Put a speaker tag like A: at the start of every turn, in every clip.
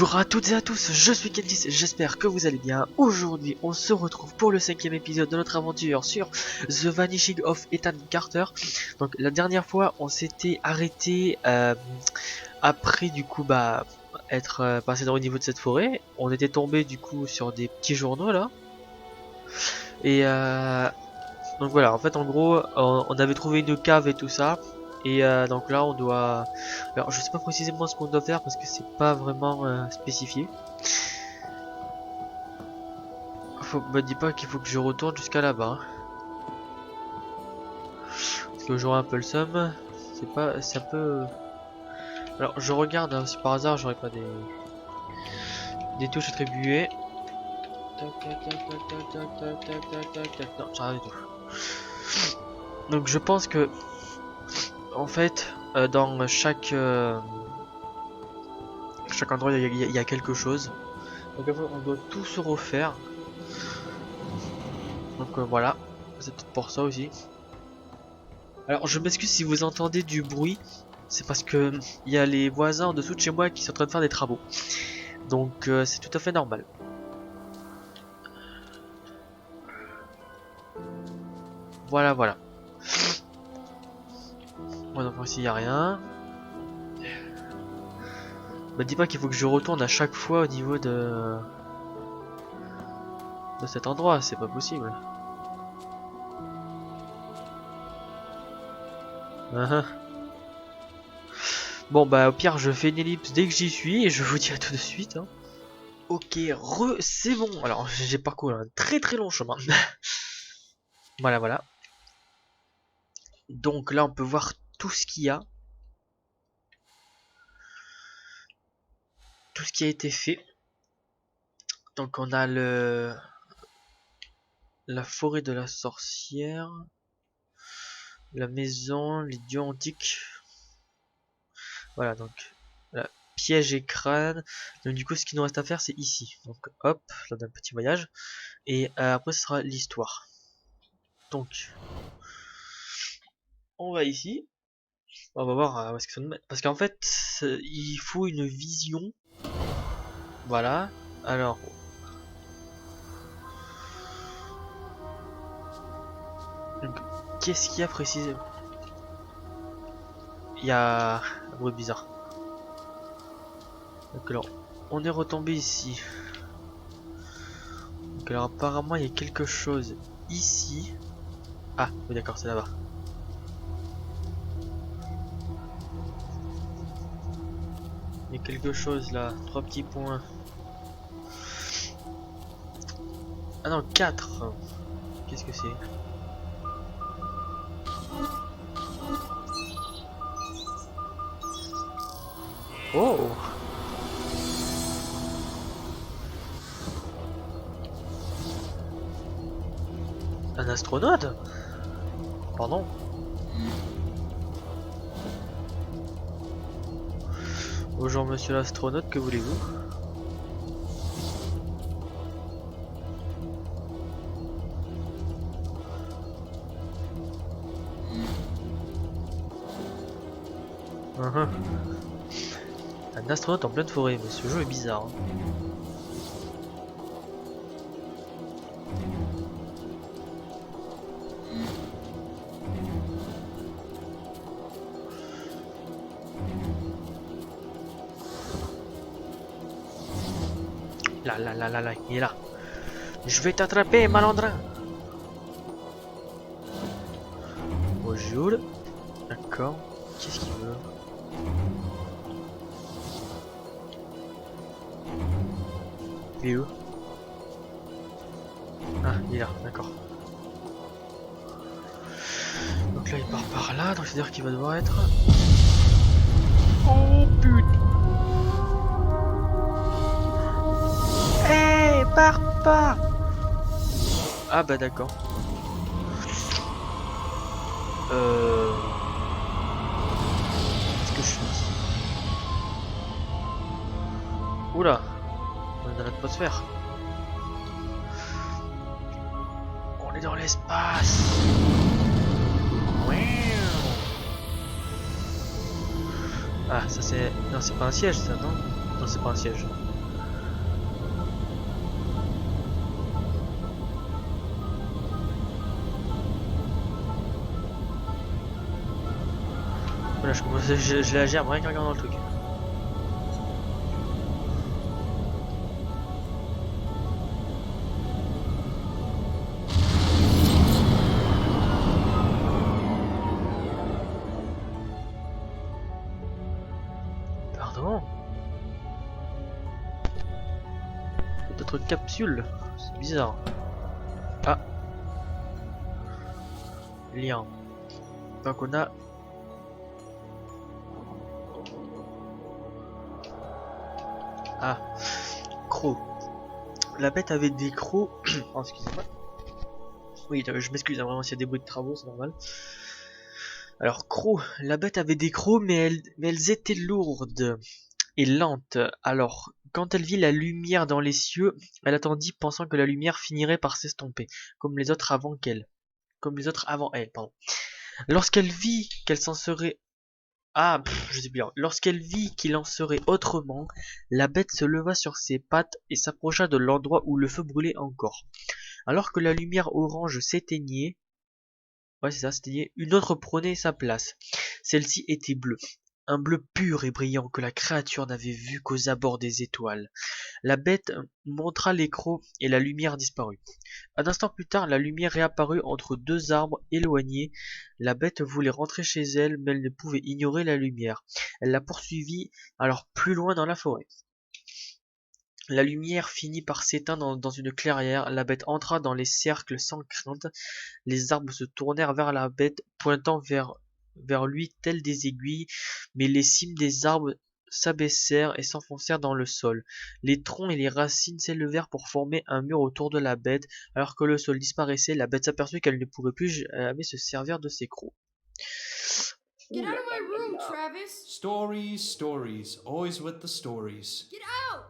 A: Bonjour à toutes et à tous, je suis Candice, j'espère que vous allez bien. Aujourd'hui, on se retrouve pour le 5e épisode de notre aventure sur The Vanishing of Ethan Carter. Donc la dernière fois, on s'était arrêté après du coup être passé dans le niveau de cette forêt. On était tombé du coup sur des petits journaux là. Et donc voilà, en fait en gros, on avait trouvé une cave et tout ça. Et donc là on doit... Alors je sais pas précisément ce qu'on doit faire parce que c'est pas vraiment spécifié. Me dis pas qu'il faut que je retourne jusqu'à là-bas. Parce que j'aurai un peu le seum. C'est un peu... Alors je regarde hein, si par hasard j'aurais pas des touches attribuées. Tac tac tac tac tac tac tac tac tac tac. Non, j'ai rien du tout. Donc je pense que en fait dans chaque endroit il y a quelque chose. Donc après, on doit tout se refaire. Donc voilà, c'est peut-être pour ça aussi. Alors je m'excuse si vous entendez du bruit, c'est parce que il y a les voisins en dessous de chez moi qui sont en train de faire des travaux. Donc c'est tout à fait normal. Voilà voilà. Bon, donc ici il n'y a rien. Me dis pas qu'il faut que je retourne à chaque fois au niveau de cet endroit, c'est pas possible. Bon bah au pire je fais une ellipse dès que j'y suis et je vous dis à tout de suite hein. Ok, c'est bon. Alors j'ai parcouru un très très long chemin. Voilà voilà. Donc là on peut voir tout ce qu'il y a. Tout ce qui a été fait. Donc on a la forêt de la sorcière. La maison, les dieux antiques. Voilà donc la piège et crâne. Donc du coup ce qui nous reste à faire c'est ici. Donc hop, là on a un petit voyage. Et après ce sera l'histoire. Donc on va ici. On va voir où est-ce que ça nous met. Parce qu'en fait il faut une vision. Voilà. Alors qu'est-ce qu'il y a précisément? Il y a un bruit bizarre. Donc alors on est retombé ici. Donc alors apparemment il y a quelque chose ici. Ah oui d'accord c'est là-bas. Il y a quelque chose là, 3 petits points. Ah non 4. Qu'est-ce que c'est? Oh! Un astronaute? Pardon? Bonjour monsieur l'astronaute, que voulez-vous? Un astronaute en pleine forêt, mais ce jeu est bizarre. Hein. Là, il est là. Je vais t'attraper, malandrin. Bonjour. D'accord. Qu'est-ce qu'il veut? Il est où? Ah, il est là, d'accord. Donc là, il part par là, donc c'est-à-dire qu'il va devoir être... Oh putain! Hey, pars pas! Ah bah d'accord. Qu'est-ce que je fais ici? Oula! On est dans l'atmosphère. On est dans l'espace. Ah, ça c'est... Non, c'est pas un siège ça, non? Non, c'est pas un siège. Voilà, je la gère rien qu'en regardant le truc. Pardon? D'autres capsules? C'est bizarre. Ah. Lien. Donc on a... Ah. Crocs. La bête avait des crocs... Oh, excusez-moi. Oui, je m'excuse, hein, vraiment s'il y a des bruits de travaux, c'est normal. Alors, crocs. La bête avait des crocs, mais elles étaient lourdes et lente. Alors, quand elle vit la lumière dans les cieux, elle attendit pensant que la lumière finirait par s'estomper, comme les autres avant elle, pardon. Lorsqu'elle vit qu'elle s'en serait... Ah, je sais bien. Lorsqu'elle vit qu'il en serait autrement, la bête se leva sur ses pattes et s'approcha de l'endroit où le feu brûlait encore. Alors que la lumière orange s'éteignait, ouais c'est ça, s'éteignait, une autre prenait sa place. Celle-ci était bleue. Un bleu pur et brillant que la créature n'avait vu qu'aux abords des étoiles. La bête montra les crocs et la lumière disparut. Un instant plus tard, la lumière réapparut entre deux arbres éloignés. La bête voulait rentrer chez elle, mais elle ne pouvait ignorer la lumière. Elle la poursuivit alors plus loin dans la forêt. La lumière finit par s'éteindre dans une clairière. La bête entra dans les cercles sans crainte. Les arbres se tournèrent vers la bête, pointant vers lui tels des aiguilles, mais les cimes des arbres s'abaissèrent et s'enfoncèrent dans le sol. Les troncs et les racines s'élevèrent pour former un mur autour de la bête. Alors que le sol disparaissait, la bête s'aperçut qu'elle ne pourrait plus jamais se servir de ses crocs.
B: Get out of my room, Travis!
C: Stories, stories, always with the stories.
B: Get out!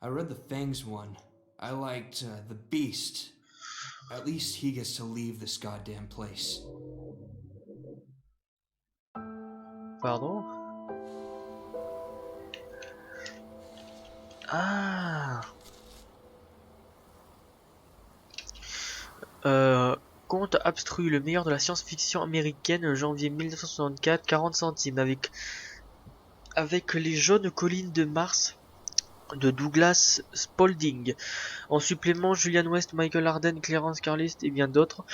C: I read the Fangs one. I liked the Beast. At least he gets to leave this goddamn place.
A: Pardon? Ah! Conte abstru, le meilleur de la science-fiction américaine, janvier 1964, 40 centimes, avec les jaunes collines de Mars de Douglas Spaulding. En supplément, Julian West, Michael Arden, Clarence Carlist et bien d'autres.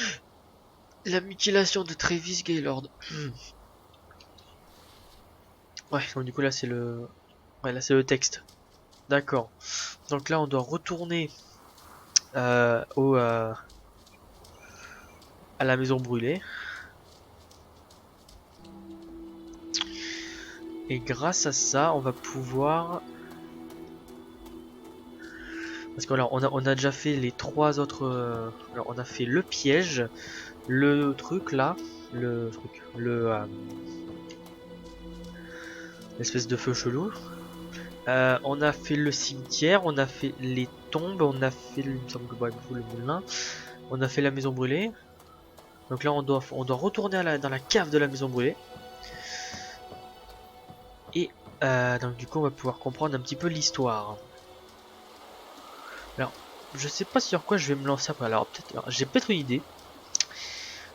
A: La mutilation de Travis Gaylord. Ouais, donc du coup là c'est le... Ouais, là c'est le texte. D'accord. Donc là on doit retourner à la maison brûlée. Et grâce à ça, on va pouvoir... Parce que là, on a déjà fait les trois autres... Alors on a fait le piège, le truc là, l'espèce de feu chelou. On a fait le cimetière, on a fait les tombes, on a fait il me semble que le moulin, on a fait la maison brûlée. Donc là on doit retourner dans la cave de la maison brûlée. Et donc du coup on va pouvoir comprendre un petit peu l'histoire. Alors je sais pas sur quoi je vais me lancer après. Alors peut-être, j'ai peut-être une idée.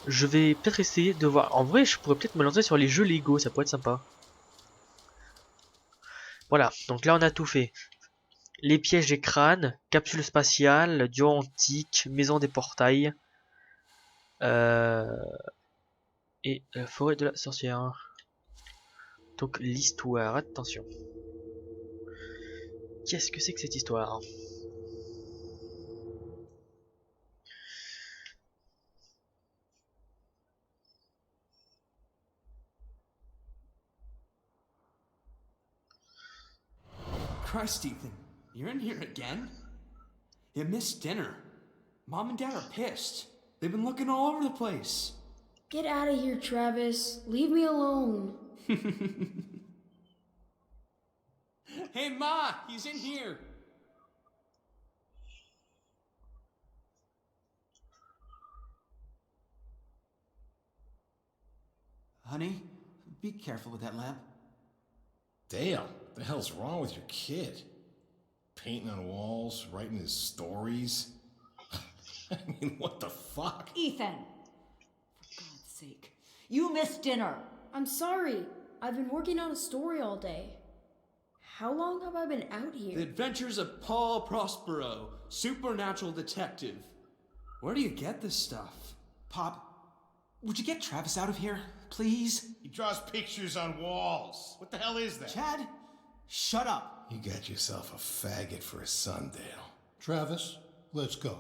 A: Je vais peut-être essayer de voir. En vrai je pourrais peut-être me lancer sur les jeux Lego, ça pourrait être sympa. Voilà, donc là on a tout fait. Les pièges et crânes, capsule spatiale, dieu antique, maison des portails. Et la forêt de la sorcière. Donc l'histoire, attention. Qu'est-ce que c'est que cette histoire?
C: Christ, Ethan, you're in here again? You missed dinner. Mom and Dad are pissed. They've been looking all over the place.
B: Get out of here, Travis. Leave me alone.
C: Hey, Ma, he's in here. Honey, be careful with that lamp.
D: Damn, the hell's wrong with your kid? Painting on walls, writing his stories. I mean, what the fuck?
E: Ethan! For God's sake. You missed dinner.
B: I'm sorry. I've been working on a story all day. How long have I been out
C: The
B: here?
C: Adventures of Paul Prospero, supernatural detective. Where do you get this stuff?
E: Pop, would you get Travis out of here, please?
D: He draws pictures on walls. What the hell is that?
E: Chad, shut up.
D: You got yourself a faggot for a son, Dale.
F: Travis, let's go.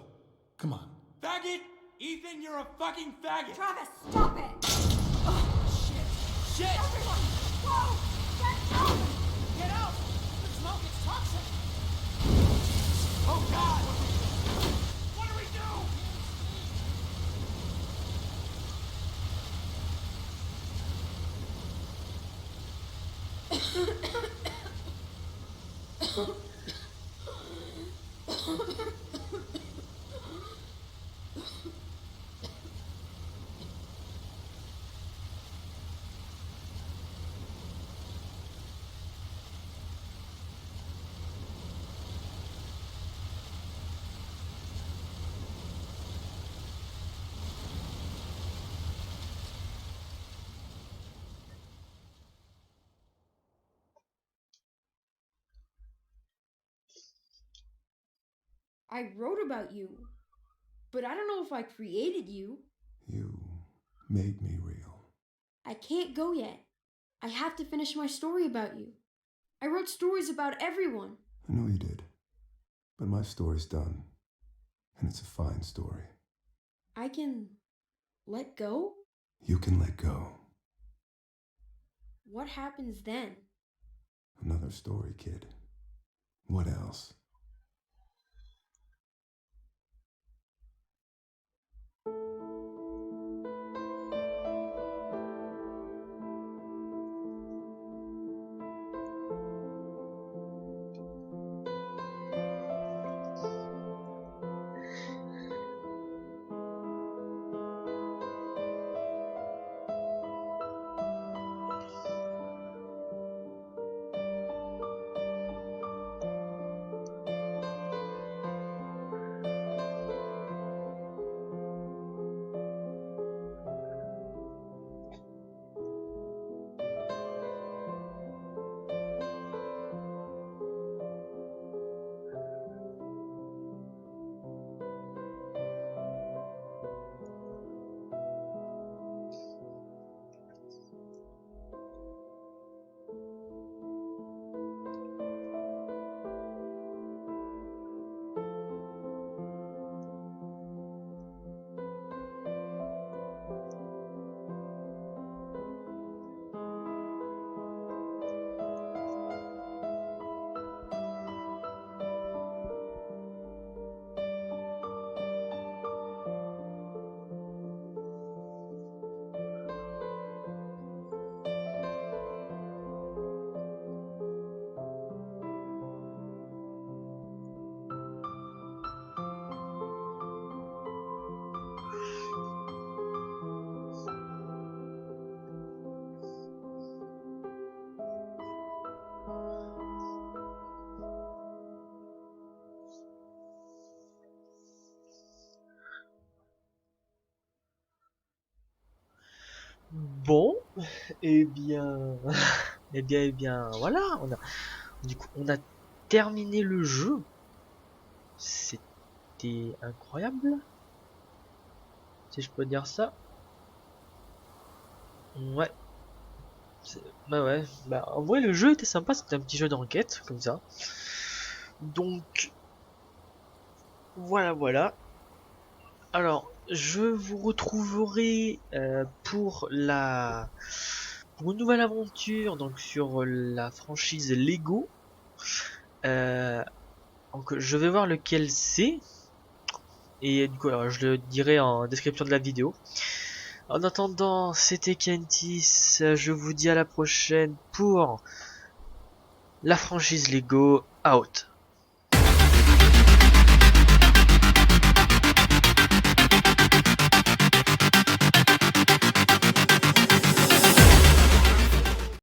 F: Come on.
C: Faggot? Ethan, you're a fucking faggot!
G: Travis, stop it!
C: Shit!
G: Everyone, whoa! Get out!
E: Get out! The smoke is toxic!
C: Oh God! What do we do?
B: I wrote about you, but I don't know if I created you.
H: You made me real.
B: I can't go yet. I have to finish my story about you. I wrote stories about everyone.
H: I know you did. But my story's done. And it's a fine story.
B: I can let go?
H: You can let go.
B: What happens then?
H: Another story, kid. What else?
A: Bon, eh bien, voilà, du coup, on a terminé le jeu. C'était incroyable, si je peux dire ça. Ouais, bah ouais, bah en vrai le jeu était sympa, c'était un petit jeu d'enquête comme ça. Donc voilà. Alors, je vous retrouverai pour une nouvelle aventure donc sur la franchise Lego. Donc je vais voir lequel c'est et du coup alors, je le dirai en description de la vidéo. En attendant, c'était Kentis, je vous dis à la prochaine pour la franchise Lego out.